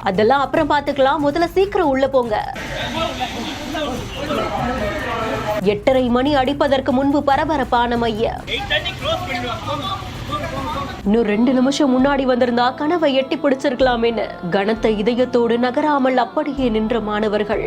அதெல்லாம் அப்புறம் பாத்துக்கலாம், முதல்ல சீக்கிரம் உள்ள போங்க. 8:30 மணி அடிப்பதற்கு முன்பு பரபரப்பான மையம். இன்னும் 2 நிமிஷம் முன்னாடி வந்திருந்தா கனவை எட்டி பிடிச்சிருக்கலாமேன்னு கனத்த இதயத்தோடு நகராமல் அப்படியே நின்ற மாணவர்கள்.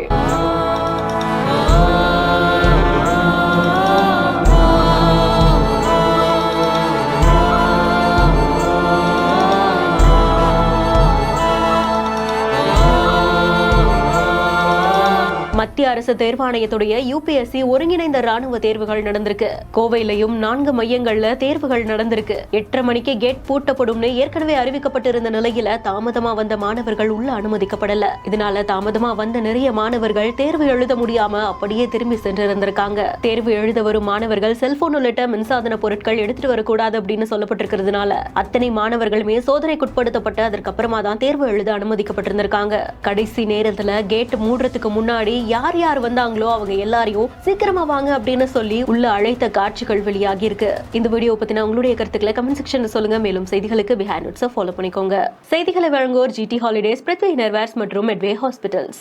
மத்திய அரசு தேர்வாணையத்துடைய UPSC ஒருங்கிணைந்த ராணுவ தேர்வுகள் நடந்திருக்கு. கோவையிலையும் 4 மையங்கள்ல தேர்வுகள் நடந்திருக்கு. 8:30 மணிக்கு கேட் பூட்டப்படும்னு ஏற்கனவே அறிவிக்கப்பட்டிருந்த நிலையில தாமதமா வந்த மாணவர்கள் உள்ள அனுமதிக்கப்படல. இதனால தாமதமா வந்த நிறைய மாணவர்கள் தேர்வு எழுத முடியாம அப்படியே திரும்பி சென்றிருந்திருக்காங்க. தேர்வு எழுத வரும் மாணவர்கள் செல்போன் உள்ளிட்ட மின்சாதன பொருட்கள் எடுத்துட்டு வரக்கூடாது அப்படின்னு சொல்லப்பட்டிருக்கிறதுனால அத்தனை மாணவர்களுமே சோதனைக்குட்படுத்தப்பட்டு அதற்கப்புறமா தான் தேர்வு எழுத அனுமதிக்கப்பட்டிருந்திருக்காங்க. கடைசி நேரத்துல கேட் மூடுறதுக்கு முன்னாடி யார் யார் வந்தாங்களோ அவங்க எல்லாரையும் சீக்கிரமா வாங்க அப்படின்னு சொல்லி உள்ள அழைத்த காட்சிகள் வெளியாகி இருக்கு. இந்த வீடியோ பத்தின உங்களுடைய கருத்துக்களை கமெண்ட் செக்ஷன்ல சொல்லுங்க. மேலும் செய்திகளுக்கு பிஹைண்ட் நோட்ஸை ஃபாலோ பண்ணிக்கோங்க. செய்திகளை வழங்குவோர் GT ஹாலிடேஸ், பிரித்வி இன்னர்வேர்ஸ் மற்றும் மெட்வே ஹாஸ்பிட்டல்ஸ்.